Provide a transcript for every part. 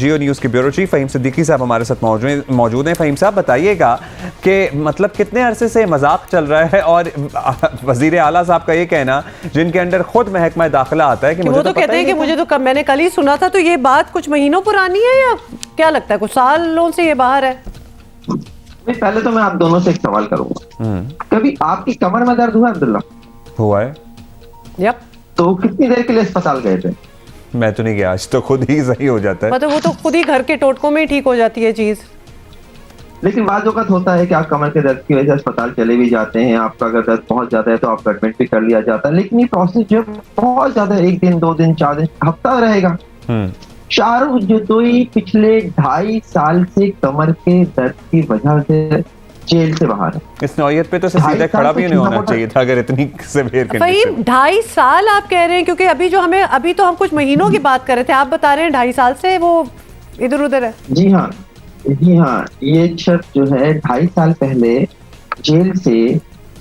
जियो news के bureau chief Faheem Siddiqui साहब हमारे साथ मौजूद हैं। फ़हीम साहब, बताइएगा कि मतलब कितने अरसे से मजाक चल रहा है और वज़ीर आला साहब का ये कहना, जिनके अंडर खुद महकमा दाखिला आता है कि मुझे तो कहते हैं कि मुझे तो मैंने कल ही सुना था, तो ये बात कुछ महीनों पुरानी है या क्या लगता है कुछ सालों से ये बाहर है? पहले तो मैं आप दोनों से एक सवाल करूंगा, कभी आपकी कमर में दर्द हुआ अब्दुल्ला? हुआ है। यप। तो कितनी देर के लिए अस्पताल गए थे? मैं तो नहीं गया, आज तो खुद ही सही हो जाता है। मतलब वो तो खुद ही घर के टोटकों में ही ठीक हो जाती है चीज। लेकिन बाद वक्त होता है कि आप कमर के दर्द की वजह से अस्पताल चले भी जाते हैं, आपका अगर दर्द बहुत ज्यादा है तो आपका एडमिट भी कर लिया जाता है, लेकिन ये प्रोसेस जो बहुत ज्यादा, 1 दिन 2 दिन 4 दिन हफ्ता रहेगा। शाहरुख जतोई पिछले 2.5 साल से कमर के दर्द की वजह से जेल से बाहर है। इस नौयत पे तो सीधा खड़ा भी नहीं होना चाहिए था अगर इतनी सेवियर कंडीशन। 2.5 साल आप कह रहे हैं, क्योंकि अभी तो हम कुछ महीनों की बात कर रहे थे, आप बता रहे हैं 2.5 साल से वो इधर उधर है। जी हाँ, ये शख्स जो है 2.5 साल पहले जेल से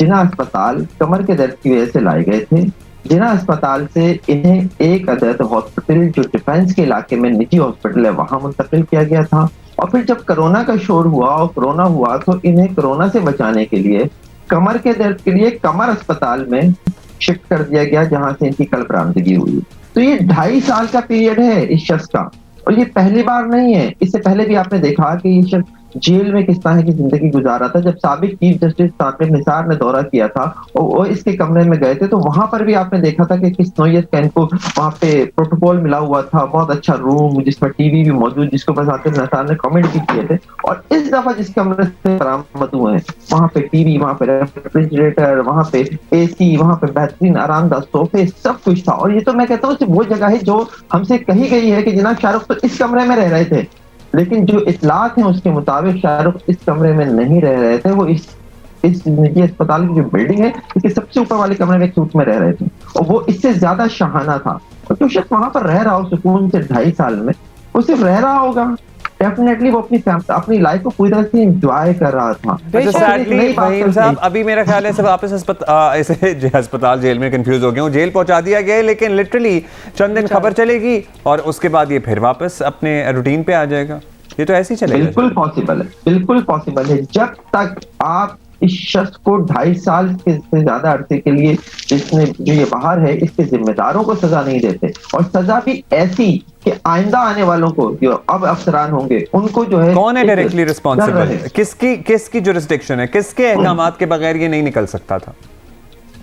जिना अस्पताल कमर के दर्द की वजह से लाए गए थे। जिना अस्पताल से इन्हें एक अदद हॉस्पिटल जो डिफेंस के इलाके में निजी हॉस्पिटल है वहां मुंतकिल किया गया था, और फिर जब कोरोना का शोर हुआ और कोरोना हुआ तो इन्हें कोरोना से बचाने के लिए कमर के दर्द के लिए कमर अस्पताल में शिफ्ट कर दिया गया, जहां से इनकी कल बरामदगी हुई। तो ये 2.5 साल का पीरियड है इस शख्स का, और ये पहली बार नहीं है। इससे पहले भी आपने देखा कि ये शख्स जेल में किस तरह की जिंदगी गुजारा था। जब साबिक चीफ जस्टिस साकिब निसार ने दौरा किया था और वो इसके कमरे में गए थे, तो वहां पर भी आपने देखा था कि किस नौयत का इनको वहां पे प्रोटोकॉल मिला हुआ था, बहुत अच्छा रूम जिसमें टीवी भी मौजूद, जिसको पर साकिब निसार ने कमेंट भी किए थे। और इस दफा जिस कमरे से बरामद हुए हैं वहां पे टीवी, वहां पे रेफ्रिजरेटर, वहां पे एसी, वहां पे बेहतरीन आरामदाह सोफे, सब कुछ था। और ये तो मैं कहता हूँ वो जगह है जो हमसे कही गई है कि जनाब शाहरुख तो इस कमरे में रह रहे थे, लेकिन जो इतलात हैं उसके मुताबिक शाहरुख इस कमरे में नहीं रह रहे थे। वो इस निजी अस्पताल की जो बिल्डिंग है इसके सबसे ऊपर वाले कमरे में एक सूट में रह रहे थे, और वो इससे ज्यादा शाहाना था। और जो शख्स वहां पर रह रहा हो सुकून से 2.5 साल में, वो सिर्फ रह रहा होगा, डेफिनेटली वो अपनी लाइफ को पूरी तरह से एंजॉय कर रहा था। फ़हीम साहब, अभी मेरा ख्याल है सब वापस अस्पताल जेल में कंफ्यूज हो गए हूँ। जेल पहुंचा दिया गया है, लेकिन लिटरली चंद दिन खबर चलेगी और उसके बाद ये फिर वापस अपने रूटीन पे आ जाएगा। ये तो ऐसे ही चलेगा। बिल्कुल पॉसिबल है। जब तक आप इस शख्स को 2.5 साल से ज्यादा अरसे के लिए जिसने जो ये बाहर है इसके जिम्मेदारों को सजा नहीं देते, और सजा भी ऐसी कि आइंदा आने वालों को जो अब अफसरान होंगे उनको जो है, कौन है डायरेक्टली रिस्पॉन्सिबल, किसकी जुरिस्डिक्शन है, किसके अहकामात के बगैर ये नहीं निकल सकता था?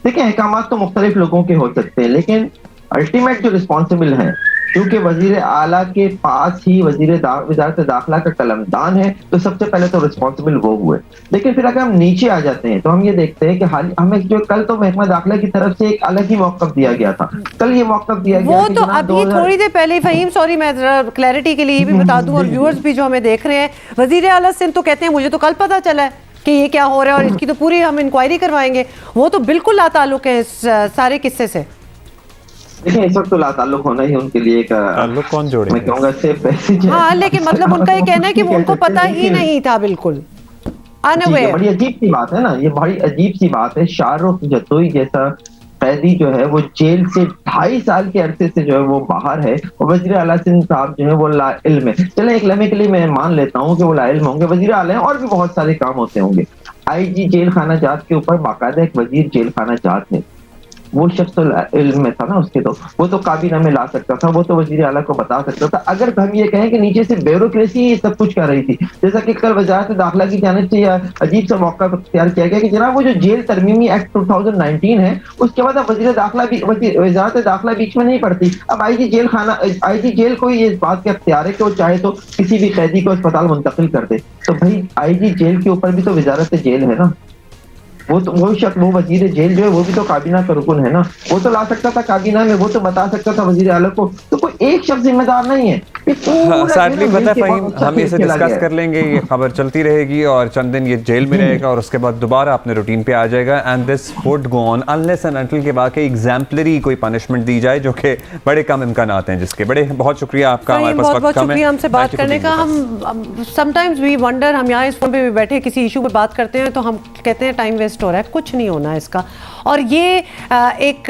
देखिए, अहकामात तो मुख्तलिफ लोगों के हो सकते हैं, लेकिन अल्टीमेट जो रिस्पॉन्सिबल है, क्योंकि वजीर आला के पास ही वज़ारत दाखिला का कलमदान है, तो सबसे पहले तो रिस्पॉन्सिबल वो हुए। लेकिन फिर अगर हम नीचे आ जाते हैं तो हम ये देखते हैं कि हमें जो कल तो महकमा दाखिला की तरफ से एक अलग ही मौक़िफ़ दिया गया था। कल ये मौक़िफ़ दिया गया वो तो अभी थोड़ी देर पहले फ़हीम, सॉरी मैं क्लैरिटी के लिए ये भी बता दूं, और व्यूअर्स भी जो हमें देख रहे हैं, वज़ीर आला सिंध तो कहते हैं मुझे तो कल पता चला है कि ये क्या हो रहा है और इसकी तो पूरी हम इंक्वायरी करवाएंगे। वो तो बिल्कुल लाताल्लुक है इस सारे किस्से से। देखिए, इस वक्त तो लाताल्लुक होना ही उनके लिए एक ताल्लुक कौन जोड़े, मैं कहूँगा सिर्फ मैसेज है। हाँ, लेकिन मतलब उनका ये कहना है कि वो उनको पता ही नहीं था, बिल्कुल अनअवेयर। बड़ी अजीब सी बात है ना, ये बड़ी अजीब सी बात है। शाहरुख जतोई जैसा कैदी जो है वो जेल से 2.5 साल के अरसे से जो है वो बाहर है, और वज़ीर आला सिंध साहब जो है वो लाइल्म है। चले एक लम्हे के लिए मैं मान लेता हूँ कि वो लाइल्म होंगे, वज़ीर आला हैं और भी बहुत सारे काम होते होंगे। IG जेल खाना जात के ऊपर बाकायदा एक वजीर जेल खाना जात है, वो शख्स तो इल्म में था ना उसके, तो वो तो काबीना में ला सकता था, वो तो वजीर आला को बता सकता था। अगर हम ये कहें कि नीचे से ब्यूरोक्रेसी ये सब कुछ कर रही थी, जैसा कि कल वजारत दाखिला की जानिब से अजीब सा मौका इख्तियार किया गया कि जनाब वो जो जेल तरमीमी एक्ट 2019 है उसके बाद अब वजारत दाखिला बीच में नहीं पड़ती। अब IG जेल को ये इस बात का इख्तियार है कि वो चाहे तो किसी भी कैदी को अस्पताल मुंतकिल कर दे। तो भाई IG जेल के ऊपर भी तो वजारत जेल है ना, वो शख्स वो वजीर जेल जो है वो भी तो काबीना का रुकन है ना, वो तो ला सकता था काबीना में, वो तो बता सकता था वजीर आला को। तो कोई एक शख्स जिम्मेदार नहीं है। सैडली पता है फ़हीम, हम इसे डिस्कस कर लेंगे, ये खबर चलती रहेगी और चंद दिन ये जेल में रहेगा और उसके बाद दोबारा अपने रूटीन पे आ जाएगा। And this would go on unless and until के वाकई एग्जाम्पलरी कोई पनिशमेंट दी जाए, जो कि बड़े कम इम्कानात हैं जिसके। बड़े बहुत शुक्रिया आपका, हमारे पास वक्त कम है, हमसे बात करने का। हम समटाइम्स वी वंडर, हम यहाँ इस फोन पे भी बैठे किसी इशू पे बात करते हैं तो हम कहते हैं टाइम वेस्ट हो रहा है, कुछ नहीं होना इसका। और ये एक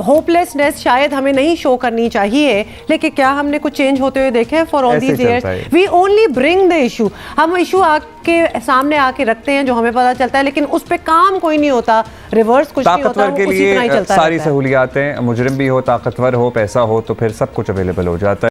होपलेसनेस शायद हमें नहीं शो करनी चाहिए, लेकिन क्या हमने कुछ चेंज होते हुए होते देखे हैं फॉर ऑल ऐसे दीज चलता इयर्स। है। We only bring the issue, हम इशू आके सामने आके रखते हैं जो हमें पता चलता है, लेकिन उस पे काम कोई नहीं होता, रिवर्स कुछ नहीं होता, ताकतवर के वो उसी तरह ही लिए चलता सारी रहता है। सहूलियातें, मुजरिम भी हो, ताकतवर हो, पैसा हो, तो फिर सब कुछ अवेलेबल हो जाता है।